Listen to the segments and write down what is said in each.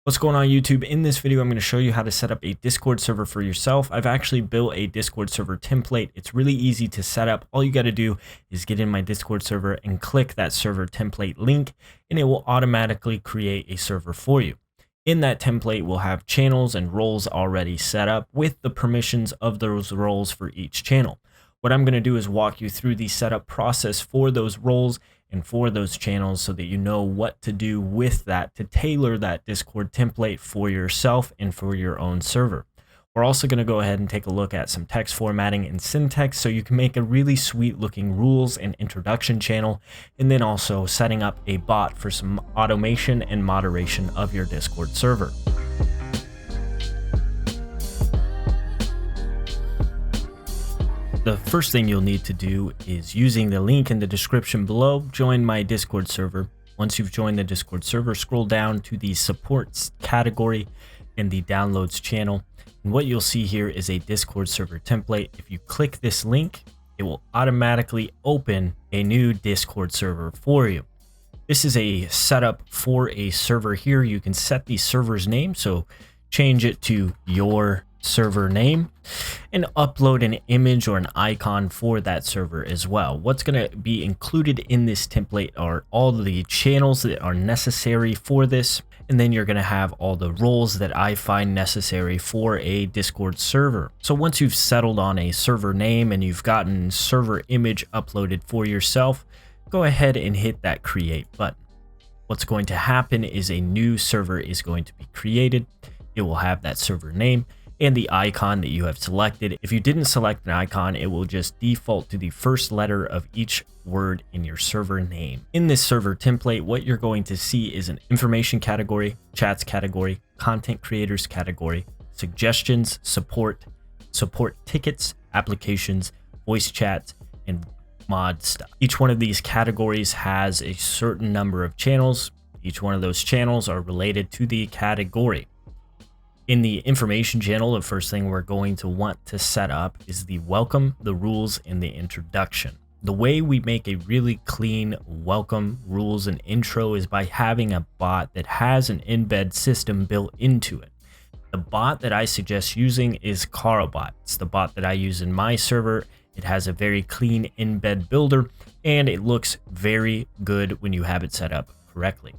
What's going on YouTube? In this video, I'm going to show you how to set up a Discord server for yourself. I've actually built a Discord server template. It's really easy to set up. All you got to do is get in my Discord server and click that server template link, and it will automatically create a server for you. In that template, we'll have channels and roles already set up with the permissions of those roles for each channel. What I'm going to do is walk you through the setup process for those roles and for those channels so that you know what to do with that to tailor that Discord template for yourself and for your own server. We're also going to go ahead and take a look at some text formatting and syntax so you can make a really sweet looking rules and introduction channel, and then also setting up a bot for some automation and moderation of your Discord server. The first thing you'll need to do is, using the link in the description below, join my Discord server. Once you've joined the Discord server, scroll down to the supports category in the downloads channel. And what you'll see here is a Discord server template. If you click this link, it will automatically open a new Discord server for you. This is a setup for a server here. You can set the server's name, so change it to your server name and upload an image or an icon for that server as well. What's going to be included in this template are all the channels that are necessary for this, and then you're going to have all the roles that I find necessary for a Discord server. So once you've settled on a server name and you've gotten server image uploaded for yourself, go ahead and hit that create button. What's going to happen is a new server is going to be created. It will have that server name and the icon that you have selected. If you didn't select an icon, it will just default to the first letter of each word in your server name. In this server template, what you're going to see is an information category, chats category, content creators category, suggestions, support tickets, applications, voice chats, and mod stuff. Each one of these categories has a certain number of channels. Each one of those channels are related to the category. In the information channel, the first thing we're going to want to set up is the welcome, the rules, and the introduction. The way we make a really clean welcome, rules, and intro is by having a bot that has an embed system built into it. The bot that I suggest using is Carlbot. It's the bot that I use in my server. It has a very clean embed builder, and it looks very good when you have it set up correctly.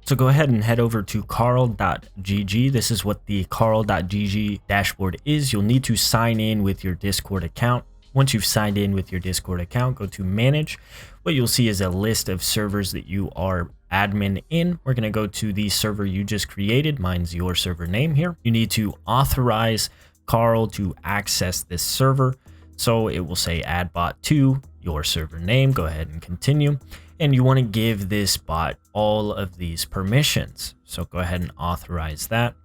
So go ahead and head over to carl.gg. This is what the carl.gg dashboard is. You'll need to sign in with your Discord account. Once you've signed in with your Discord account, go to manage. What you'll see is a list of servers that you are admin in. We're going to go to the server you just created. Mine's your server name here. You need to authorize Carl to access this server. So it will say add bot to your server name. Go ahead and continue. And you want to give this bot all of these permissions. So go ahead and authorize that.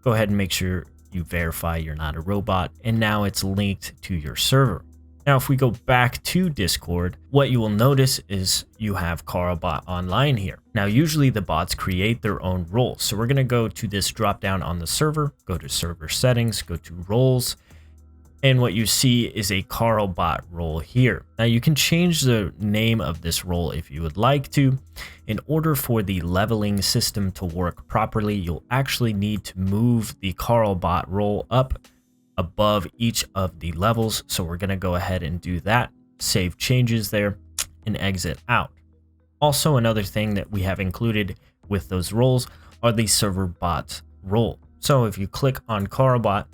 Go ahead and make sure you verify you're not a robot. And now it's linked to your server. Now, if we go back to Discord, what you will notice is you have Carlbot online here. Now, usually the bots create their own roles. So we're going to go to this drop down on the server, go to server settings, go to roles. And what you see is a Carlbot role here. Now you can change the name of this role if you would like to. In order for the leveling system to work properly, you'll actually need to move the Carlbot role up above each of the levels. So we're going to go ahead and do that. Save changes there and exit out. Also, another thing that we have included with those roles are the server bots role. So if you click on Carlbot,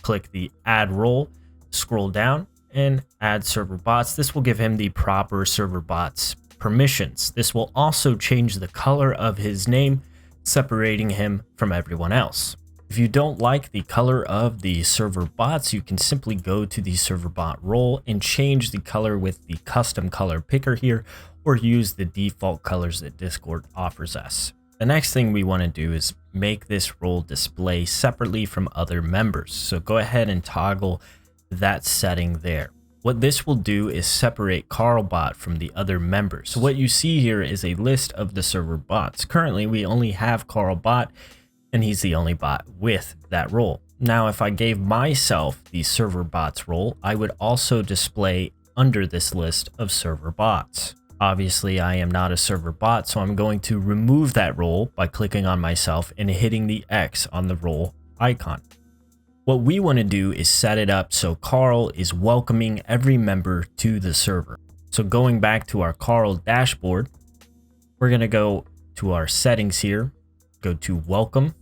click the add role, scroll down and add server bots. This will give him the proper server bots permissions. This will also change the color of his name, separating him from everyone else. If you don't like the color of the server bots, you can simply go to the server bot role and change the color with the custom color picker here, or use the default colors that Discord offers us. The next thing we want to do is make this role display separately from other members. So go ahead and toggle that setting there. What this will do is separate Carlbot from the other members. So what you see here is a list of the server bots. Currently, we only have Carlbot, and he's the only bot with that role. Now, if I gave myself the server bots role, I would also display under this list of server bots. Obviously, I am not a server bot, so I'm going to remove that role by clicking on myself and hitting the X on the role icon. What we want to do is set it up so Carl is welcoming every member to the server. So going back to our Carl dashboard, we're going to go to our settings here, go to welcome,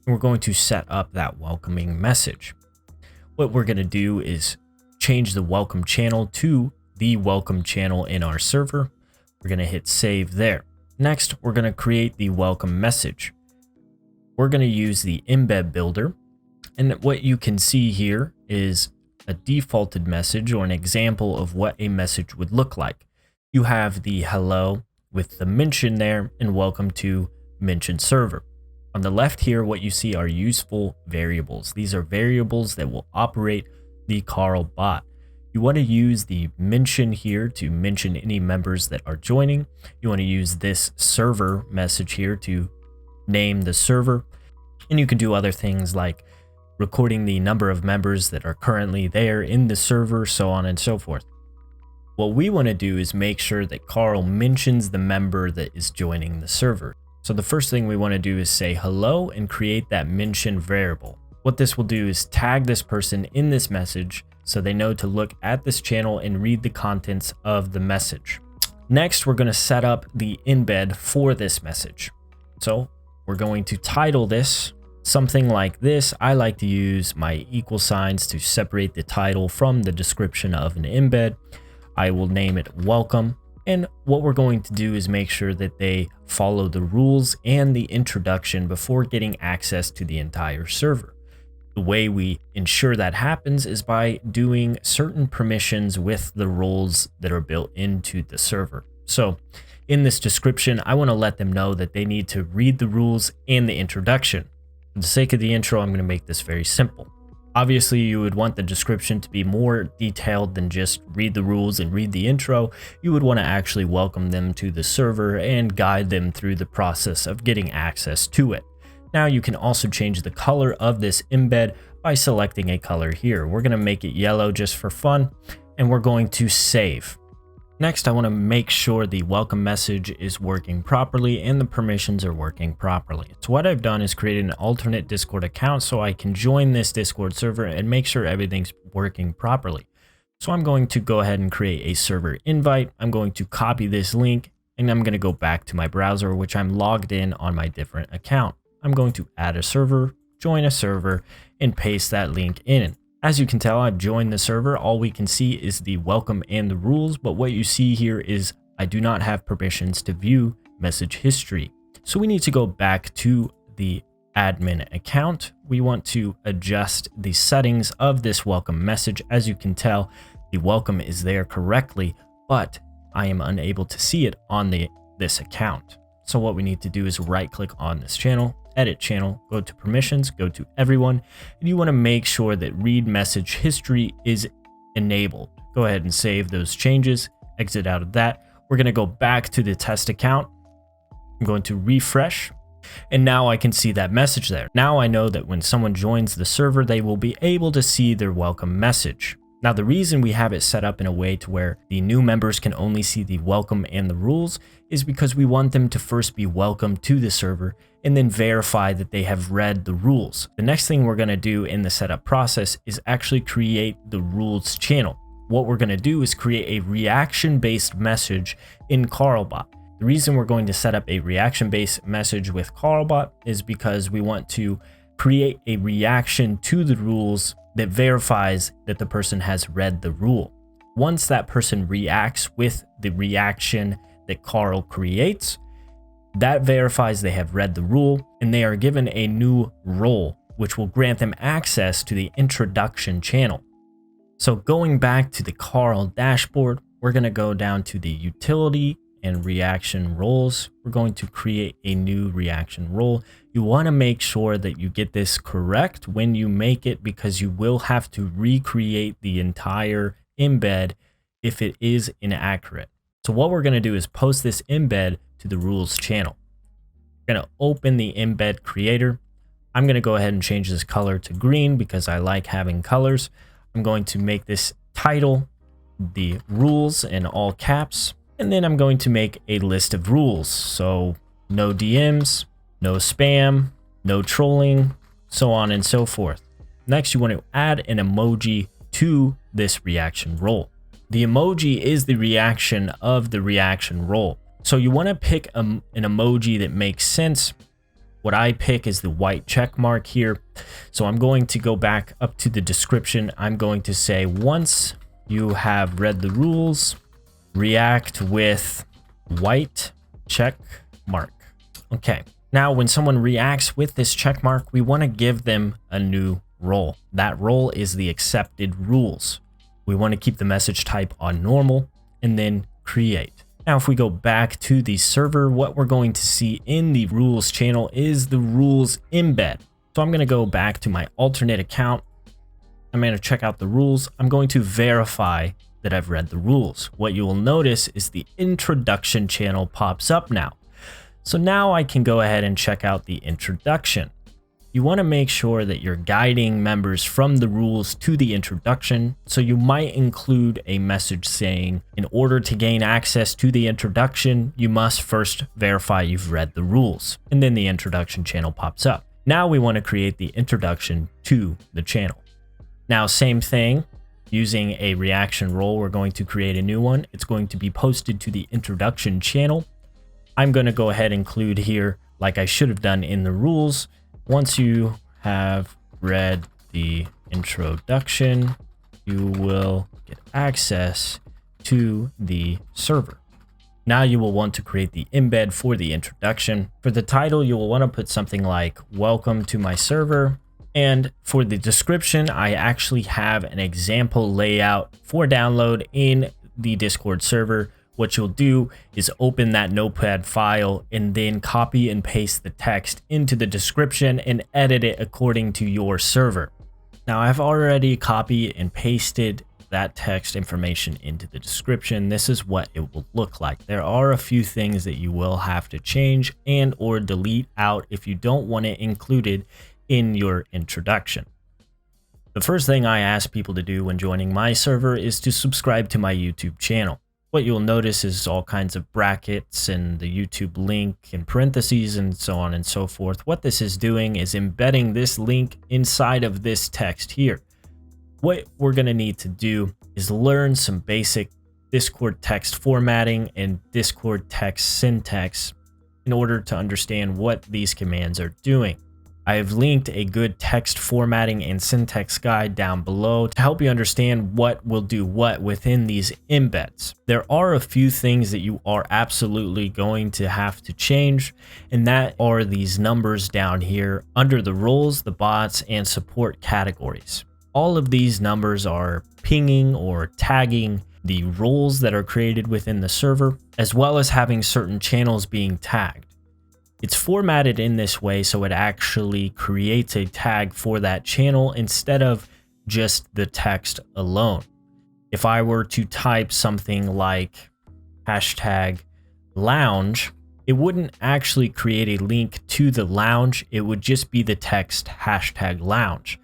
and we're going to set up that welcoming message. What we're going to do is change the welcome channel to the welcome channel in our server. We're going to hit save there. Next, we're going to create the welcome message. We're going to use the embed builder. And what you can see here is a defaulted message or an example of what a message would look like. You have the hello with the mention there and welcome to mention server. On the left here, what you see are useful variables. These are variables that will operate the Carl bot. You want to use the mention here to mention any members that are joining. You want to use this server message here to name the server. And you can do other things like recording the number of members that are currently there in the server, so on and so forth. What we want to do is make sure that Carl mentions the member that is joining the server. So the first thing we want to do is say hello and create that mention variable. What this will do is tag this person in this message so they know to look at this channel and read the contents of the message. Next, we're going to set up the embed for this message. So we're going to title this something like this. I like to use my equal signs to separate the title from the description of an embed. I will name it welcome. And what we're going to do is make sure that they follow the rules and the introduction before getting access to the entire server. The way we ensure that happens is by doing certain permissions with the roles that are built into the server. So in this description, I want to let them know that they need to read the rules and the introduction. For the sake of the intro, I'm going to make this very simple. Obviously, you would want the description to be more detailed than just read the rules and read the intro. You would want to actually welcome them to the server and guide them through the process of getting access to it. Now you can also change the color of this embed by selecting a color here. We're going to make it yellow just for fun, and we're going to save. Next, I want to make sure the welcome message is working properly and the permissions are working properly. So what I've done is created an alternate Discord account so I can join this Discord server and make sure everything's working properly. So I'm going to go ahead and create a server invite. I'm going to copy this link and I'm going to go back to my browser, which I'm logged in on my different account. I'm going to add a server, join a server, and paste that link in. As you can tell, I've joined the server. All we can see is the welcome and the rules, but what you see here is I do not have permissions to view message history. So we need to go back to the admin account. We want to adjust the settings of this welcome message. As you can tell, the welcome is there correctly, but I am unable to see it on this account. So what we need to do is right click on this channel, edit channel, go to permissions, go to everyone, and you want to make sure that read message history is enabled. Go ahead and save those changes, exit out of that. We're going to go back to the test account. I'm going to refresh, and now I can see that message there. Now I know that when someone joins the server, they will be able to see their welcome message. Now, the reason we have it set up in a way to where the new members can only see the welcome and the rules is because we want them to first be welcomed to the server and then verify that they have read the rules. The next thing we're going to do in the setup process is actually create the rules channel. What we're going to do is create a reaction-based message in CarlBot. The reason we're going to set up a reaction-based message with CarlBot is because we want to create a reaction to the rules that verifies that the person has read the rule. Once that person reacts with the reaction that Carl creates, that verifies they have read the rule and they are given a new role, which will grant them access to the introduction channel. So going back to the Carl dashboard, we're going to go down to the utility and reaction roles. We're going to create a new reaction role. You want to make sure that you get this correct when you make it, because you will have to recreate the entire embed if it is inaccurate. So what we're going to do is post this embed to the rules channel. We're going to open the embed creator. I'm going to go ahead and change this color to green because I like having colors. I'm going to make this title the rules in all caps. And then I'm going to make a list of rules. So no DMs, no spam, no trolling, so on and so forth. Next, you want to add an emoji to this reaction role. The emoji is the reaction of the reaction role. So you want to pick an emoji that makes sense. What I pick is the white check mark here. So I'm going to go back up to the description. I'm going to say, once you have read the rules, react with white check mark. Okay. Now, when someone reacts with this check mark, we want to give them a new role. That role is the accepted rules. We want to keep the message type on normal and then create. Now, if we go back to the server, what we're going to see in the rules channel is the rules embed. So I'm going to go back to my alternate account. I'm going to check out the rules. I'm going to verify that I've read the rules. What you will notice is the introduction channel pops up now. So now I can go ahead and check out the introduction. You want to make sure that you're guiding members from the rules to the introduction. So you might include a message saying, in order to gain access to the introduction, you must first verify you've read the rules. And then the introduction channel pops up. Now we want to create the introduction to the channel. Now, same thing, using a reaction role, we're going to create a new one. It's going to be posted to the introduction channel. I'm going to go ahead and include here, like I should have done in the rules, once you have read the introduction, you will get access to the server. Now you will want to create the embed for the introduction. For the title, you will want to put something like welcome to my server. And for the description, I actually have an example layout for download in the Discord server. What you'll do is open that notepad file and then copy and paste the text into the description and edit it according to your server. Now, I've already copied and pasted that text information into the description. This is what it will look like. There are a few things that you will have to change and or delete out if you don't want it included in your introduction. The first thing I ask people to do when joining my server is to subscribe to my YouTube channel. What you'll notice is all kinds of brackets and the YouTube link and parentheses and so on and so forth. What this is doing is embedding this link inside of this text here. What we're going to need to do is learn some basic Discord text formatting and Discord text syntax in order to understand what these commands are doing. I have linked a good text formatting and syntax guide down below to help you understand what will do what within these embeds. There are a few things that you are absolutely going to have to change, and that are these numbers down here under the roles, the bots, and support categories. All of these numbers are pinging or tagging the roles that are created within the server, as well as having certain channels being tagged. It's formatted in this way so it actually creates a tag for that channel instead of just the text alone. If I were to type something like hashtag lounge, it wouldn't actually create a link to the lounge. It would just be the text hashtag lounge.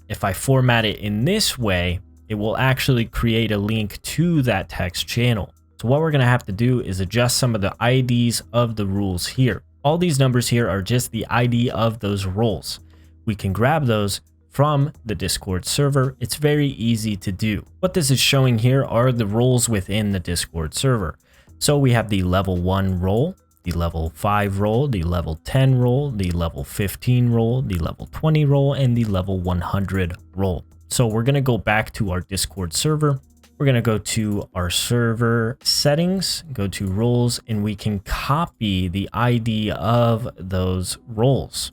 If I format it in this way, it will actually create a link to that text channel. So what we're going to have to do is adjust some of the IDs of the rules here. All these numbers here are just the ID of those roles. We can grab those from the Discord server. It's very easy to do. What this is showing here are the roles within the Discord server. So we have the level 1 role, the level 5 role, the level 10 role, the level 15 role, the level 20 role, and the level 100 role. So we're going to go back to our Discord server. We're going to go to our server settings, go to roles, and we can copy the ID of those roles.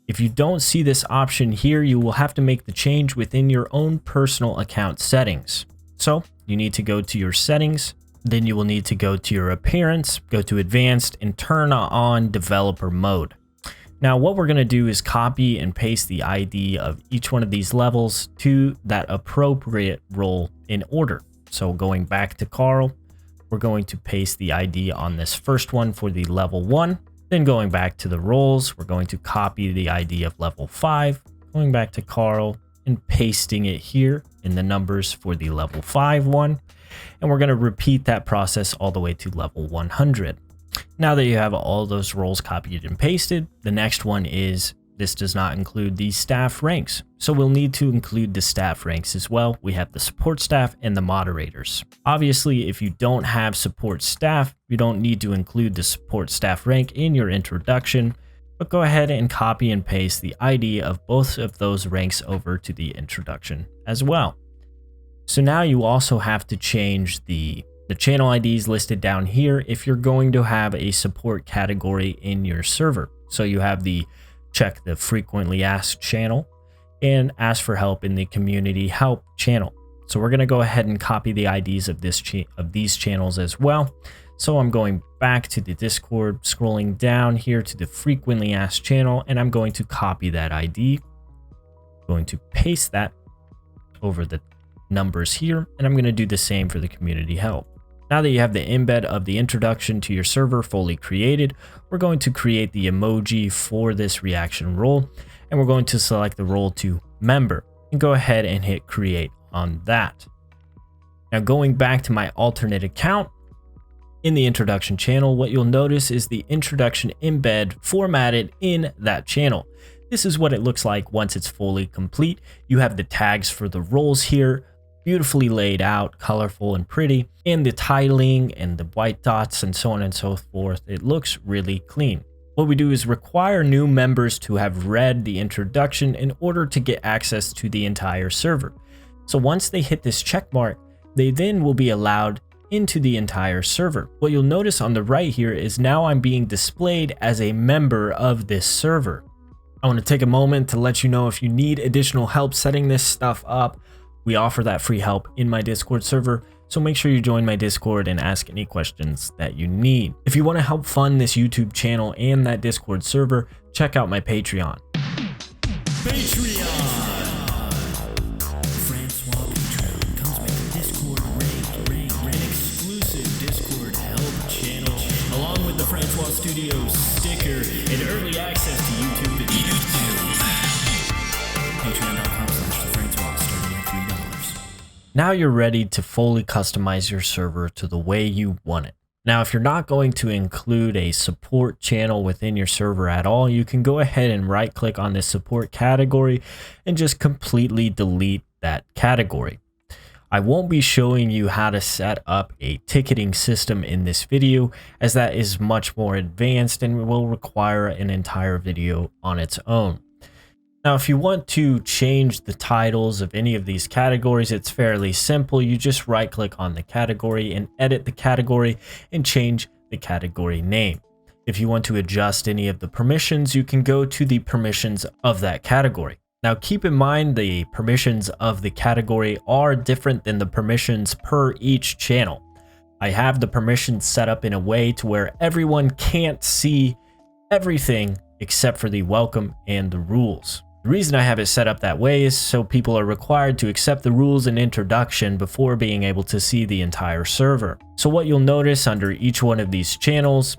If you don't see this option here, you will have to make the change within your own personal account settings. So you need to go to your settings, then you will need to go to your appearance, go to advanced, and turn on developer mode. Now, what we're going to do is copy and paste the ID of each one of these levels to that appropriate role in order. So going back to Carl, we're going to paste the ID on this first one for the level 1. Then going back to the roles, we're going to copy the ID of level 5, going back to Carl and pasting it here in the numbers for the level 5 one. And we're going to repeat that process all the way to level 100. Now that you have all those roles copied and pasted, the next one is this does not include the staff ranks. So we'll need to include the staff ranks as well. We have the support staff and the moderators. Obviously, if you don't have support staff, you don't need to include the support staff rank in your introduction, but go ahead and copy and paste the ID of both of those ranks over to the introduction as well. So now you also have to change the channel IDs listed down here if you're going to have a support category in your server. So you have the check the frequently asked channel and ask for help in the community help channel. So we're going to go ahead and copy the IDs of these channels as well. So I'm going back to the Discord, scrolling down here to the frequently asked channel, and I'm going to copy that ID, going to paste that over the numbers here, and I'm going to do the same for the community help. Now that you have the embed of the introduction to your server fully created, we're going to create the emoji for this reaction role, and we're going to select the role to member and go ahead and hit create on that. Now going back to my alternate account, in the introduction channel, what you'll notice is the introduction embed formatted in that channel. This is what it looks like once it's fully complete. You have the tags for the roles here, beautifully laid out, colorful and pretty, and the tiling and the white dots and so on and so forth. It looks really clean. What we do is require new members to have read the introduction in order to get access to the entire server. So once they hit this check mark, they then will be allowed into the entire server. What you'll notice on the right here is now I'm being displayed as a member of this server. I want to take a moment to let you know if you need additional help setting this stuff up, we offer that free help in my Discord server, so make sure you join my Discord and ask any questions that you need. If you want to help fund this YouTube channel and that Discord server, check out my Patreon. Francois Patron comes with a Discord raid, an exclusive Discord help channel, along with the Francois Studios sticker and early access to YouTube videos. Patreon.com/thefrancois, starting at $3. Now you're ready to fully customize your server to the way you want it. Now, if you're not going to include a support channel within your server at all, you can go ahead and right click on this support category and just completely delete that category. I won't be showing you how to set up a ticketing system in this video, as that is much more advanced and will require an entire video on its own. Now, if you want to change the titles of any of these categories, it's fairly simple. You just right click on the category and edit the category and change the category name. If you want to adjust any of the permissions, you can go to the permissions of that category. Now, keep in mind the permissions of the category are different than the permissions per each channel. I have the permissions set up in a way to where everyone can't see everything except for the welcome and the rules. The reason I have it set up that way is so people are required to accept the rules and introduction before being able to see the entire server. So what you'll notice under each one of these channels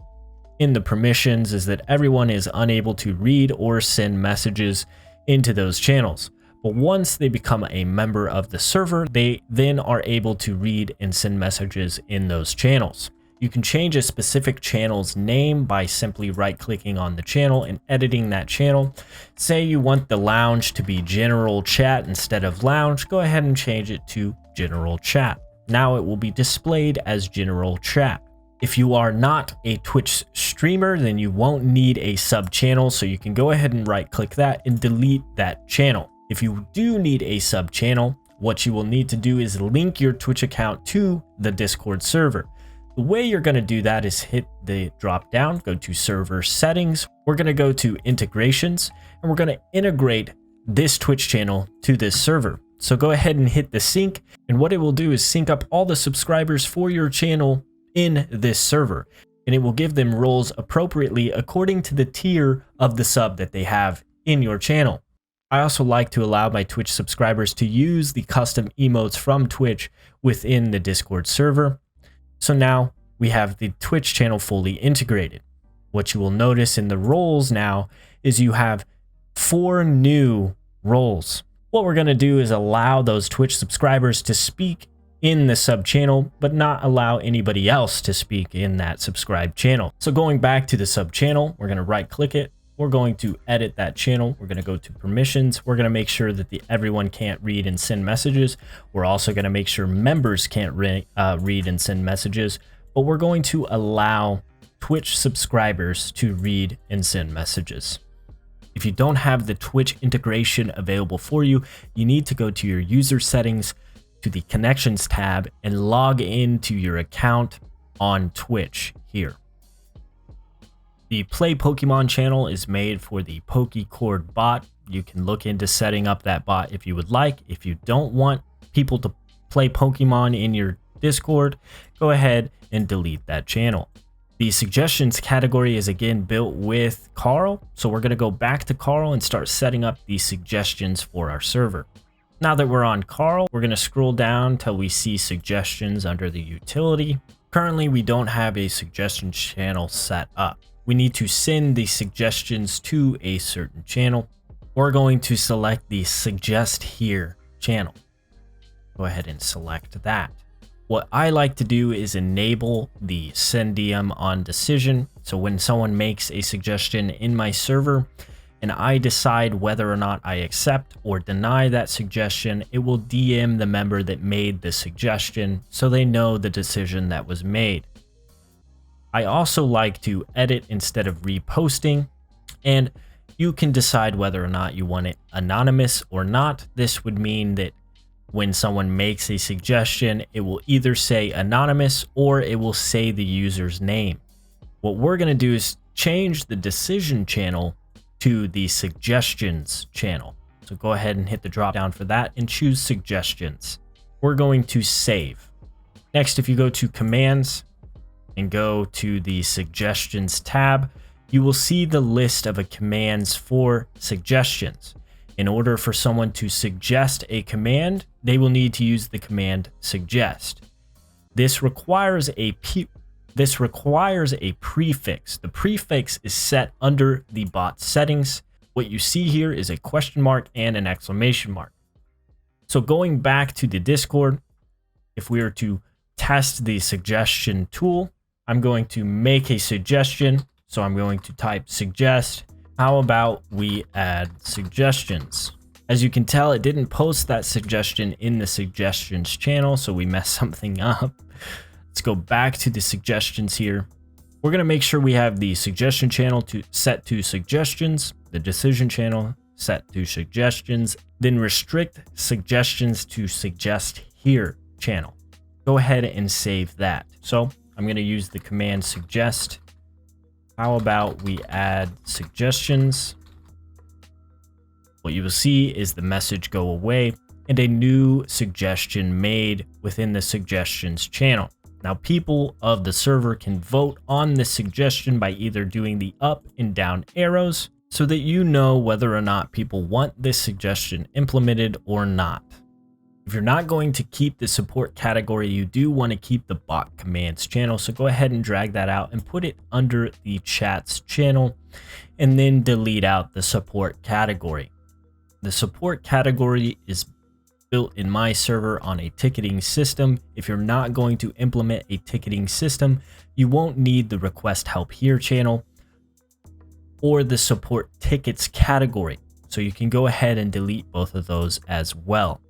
in the permissions is that everyone is unable to read or send messages into those channels. But once they become a member of the server, they then are able to read and send messages in those channels. You can change a specific channel's name by simply right-clicking on the channel and editing that channel. Say you want the lounge to be general chat instead of lounge, go ahead and change it to general chat. Now it will be displayed as general chat. If you are not a Twitch streamer, then you won't need a sub channel, so you can go ahead and right-click that and delete that channel. If you do need a sub channel, what you will need to do is link your Twitch account to the Discord server. The way you're going to do that is hit the drop down, go to server settings. We're going to go to integrations, and we're going to integrate this Twitch channel to this server. So go ahead and hit the sync, and what it will do is sync up all the subscribers for your channel in this server, and it will give them roles appropriately according to the tier of the sub that they have in your channel. I also like to allow my Twitch subscribers to use the custom emotes from Twitch within the Discord server. So now we have the Twitch channel fully integrated. What you will notice in the roles now is you have 4 new roles. What we're going to do is allow those Twitch subscribers to speak in the sub channel, but not allow anybody else to speak in that subscribe channel. So going back to the sub channel, we're going to right click it. We're going to edit that channel. We're going to go to permissions. We're going to make sure that everyone can't read and send messages. We're also going to make sure members can't read and send messages, but we're going to allow Twitch subscribers to read and send messages. If you don't have the Twitch integration available for you, you need to go to your user settings, to the connections tab, and log into your account on Twitch here. The Play Pokemon channel is made for the PokeCord bot. You can look into setting up that bot if you would like. If you don't want people to play Pokemon in your Discord, go ahead and delete that channel. The suggestions category is again built with Carl, so we're going to go back to Carl and start setting up the suggestions for our server. Now that we're on Carl, we're going to scroll down till we see suggestions under the utility. Currently, we don't have a suggestion channel set up. We need to send the suggestions to a certain channel. We're going to select the Suggest Here channel. Go ahead and select that. What I like to do is enable the Send DM on decision. So when someone makes a suggestion in my server and I decide whether or not I accept or deny that suggestion, it will DM the member that made the suggestion so they know the decision that was made. I also like to edit instead of reposting, and you can decide whether or not you want it anonymous or not. This would mean that when someone makes a suggestion, it will either say anonymous or it will say the user's name. What we're going to do is change the decision channel to the suggestions channel. So go ahead and hit the drop down for that and choose suggestions. We're going to save. Next, if you go to commands and go to the suggestions tab, you will see the list of commands for suggestions. In order for someone to suggest a command, they will need to use the command suggest. This requires a prefix. The prefix is set under the bot settings. What you see here is a question mark and an exclamation mark. So going back to the Discord, if we were to test the suggestion tool, I'm going to make a suggestion. So I'm going to type suggest. How about we add suggestions? As you can tell, it didn't post that suggestion in the suggestions channel, so we messed something up. Let's go back to the suggestions here. We're going to make sure we have the suggestion channel set to suggestions, the decision channel set to suggestions, then restrict suggestions to Suggest Here channel. Go ahead and save that. So I'm going to use the command suggest. How about we add suggestions? What you will see is the message go away and a new suggestion made within the suggestions channel. Now, people of the server can vote on this suggestion by either doing the up and down arrows so that you know whether or not people want this suggestion implemented or not. If you're not going to keep the support category, you do want to keep the bot commands channel. So go ahead and drag that out and put it under the chats channel and then delete out the support category. The support category is built in my server on a ticketing system. If you're not going to implement a ticketing system, you won't need the request help here channel or the support tickets category. So you can go ahead and delete both of those as well.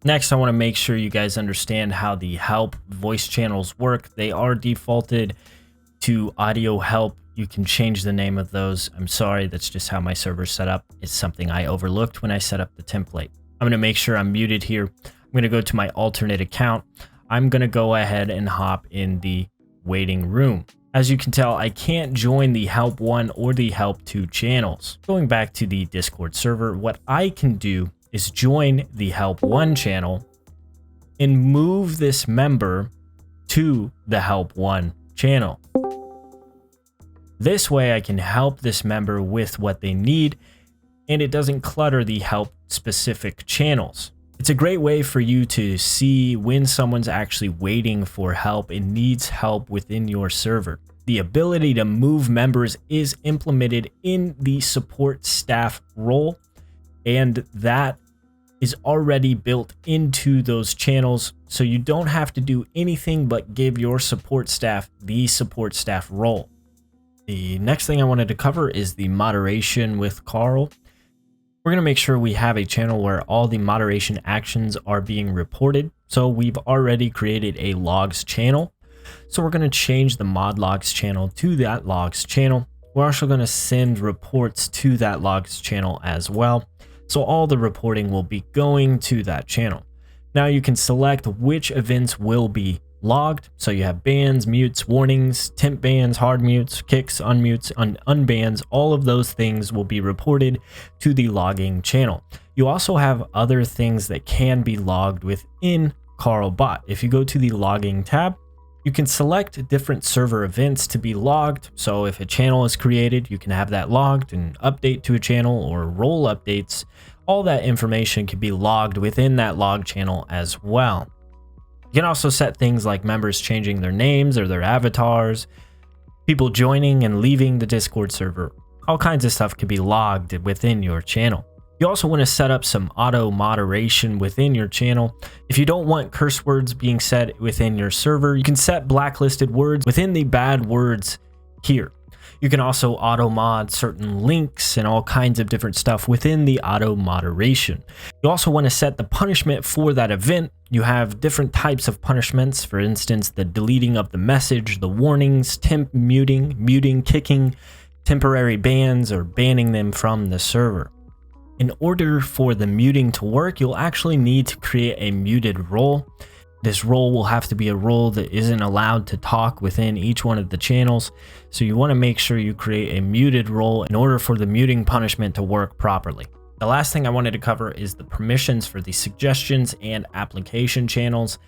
Next, I want to make sure you guys understand how the help voice channels work. They are defaulted to audio help. You can change the name of those. I'm sorry, that's just how my server's set up. It's something I overlooked when I set up the template. I'm going to make sure I'm muted here. I'm going to go to my alternate account. I'm going to go ahead and hop in the waiting room. As you can tell, I can't join the help 1 or the help 2 channels. Going back to the Discord server, what I can do is join the help 1 channel and move this member to the help 1 channel. This way I can help this member with what they need and it doesn't clutter the help specific channels. It's a great way for you to see when someone's actually waiting for help and needs help within your server. The ability to move members is implemented in the support staff role, and that is already built into those channels, so you don't have to do anything but give your support staff the support staff role. The next thing I wanted to cover is the moderation with Carl. We're going to make sure we have a channel where all the moderation actions are being reported. So we've already created a logs channel. So we're going to change the mod logs channel to that logs channel. We're also going to send reports to that logs channel as well. So all the reporting will be going to that channel. Now you can select which events will be logged. So you have bans, mutes, warnings, temp bans, hard mutes, kicks, unmutes, unbans. All of those things will be reported to the logging channel. You also have other things that can be logged within CarlBot. If you go to the logging tab, you can select different server events to be logged. So if a channel is created, you can have that logged and update to a channel or role updates. All that information can be logged within that log channel as well. You can also set things like members changing their names or their avatars, people joining and leaving the Discord server. All kinds of stuff can be logged within your channel. You also want to set up some auto moderation within your channel. If you don't want curse words being said within your server, you can set blacklisted words within the bad words here. You can also auto mod certain links and all kinds of different stuff within the auto moderation. You also want to set the punishment for that event. You have different types of punishments. For instance, the deleting of the message, the warnings, temp muting, kicking, temporary bans, or banning them from the server. In order for the muting to work, you'll actually need to create a muted role. This role will have to be a role that isn't allowed to talk within each one of the channels. So you want to make sure you create a muted role in order for the muting punishment to work properly. The last thing I wanted to cover is the permissions for the suggestions and application channels.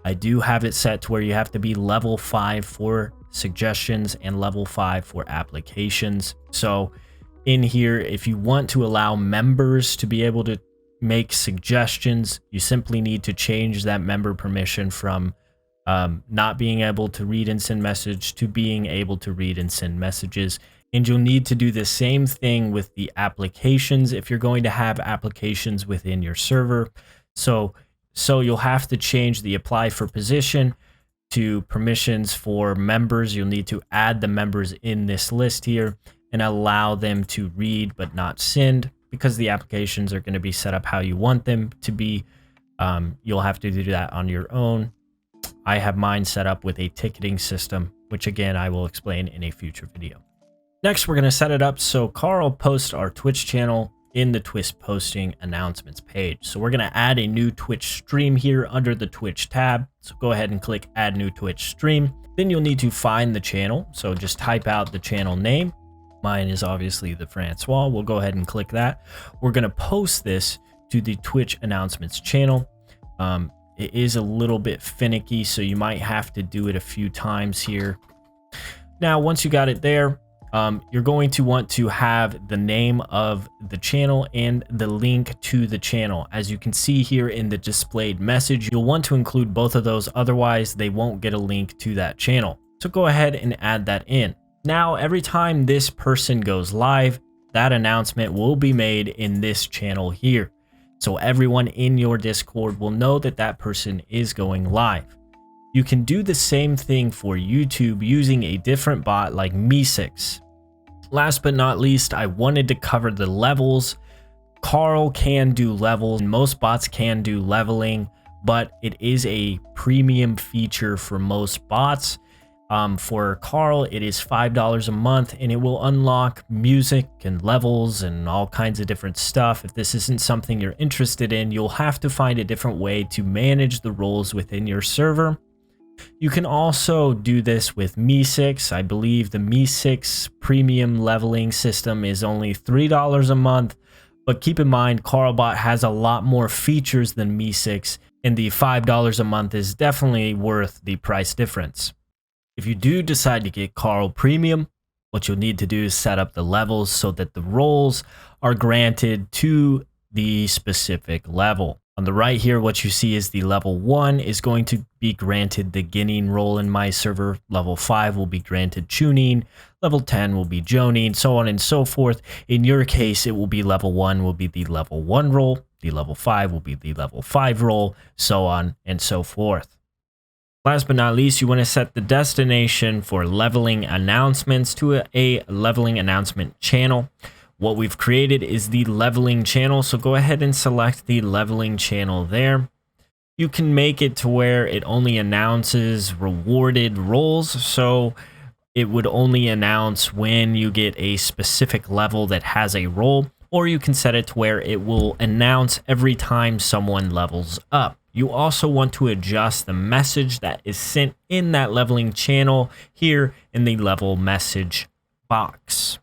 I do have it set to where you have to be level 5 for suggestions and level 5 for applications. So in here, if you want to allow members to be able to make suggestions, you simply need to change that member permission from not being able to read and send message to being able to read and send messages. And you'll need to do the same thing with the applications if you're going to have applications within your server. So you'll have to change the apply for position to permissions for members. You'll need to add the members in this list here and allow them to read but not send, because the applications are going to be set up how you want them to be. You'll have to do that on your own. I have mine set up with a ticketing system, which again, I will explain in a future video. Next, we're going to set it up so Carl posts our Twitch channel in the Twitch posting announcements page. So we're going to add a new Twitch stream here under the Twitch tab. So go ahead and click add new Twitch stream. Then you'll need to find the channel. So just type out the channel name. Mine is obviously the Francois. We'll go ahead and click that. We're going to post this to the Twitch announcements channel. It is a little bit finicky, so you might have to do it a few times here. Now, once you got it there, you're going to want to have the name of the channel and the link to the channel. As you can see here in the displayed message, you'll want to include both of those, otherwise they won't get a link to that channel. So go ahead and add that in. Now, every time this person goes live, that announcement will be made in this channel here. So everyone in your Discord will know that that person is going live. You can do the same thing for YouTube using a different bot like Meesix. Last but not least, I wanted to cover the levels. Carl can do levels, and most bots can do leveling, but it is a premium feature for most bots. For Carl, it is $5 a month, and it will unlock music and levels and all kinds of different stuff. If this isn't something you're interested in, you'll have to find a different way to manage the roles within your server. You can also do this with Meesix. I believe the Meesix premium leveling system is only $3 a month, but keep in mind, CarlBot has a lot more features than Meesix, and the $5 a month is definitely worth the price difference. If you do decide to get Carl Premium, what you'll need to do is set up the levels so that the roles are granted to the specific level. On the right here, what you see is the level 1 is going to be granted the Ginning role in my server. Level 5 will be granted Tuning. Level 10 will be Joning, so on and so forth. In your case, it will be level 1 will be the level 1 role. The level 5 will be the level 5 role, so on and so forth. Last but not least, you want to set the destination for leveling announcements to a leveling announcement channel. What we've created is the leveling channel, so go ahead and select the leveling channel there. You can make it to where it only announces rewarded roles, so it would only announce when you get a specific level that has a role, or you can set it to where it will announce every time someone levels up. You also want to adjust the message that is sent in that leveling channel here in the level message box.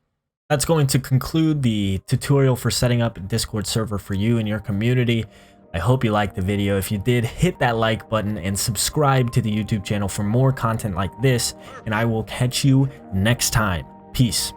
That's going to conclude the tutorial for setting up a Discord server for you and your community. I hope you liked the video. If you did, hit that like button and subscribe to the YouTube channel for more content like this, and I will catch you next time. Peace.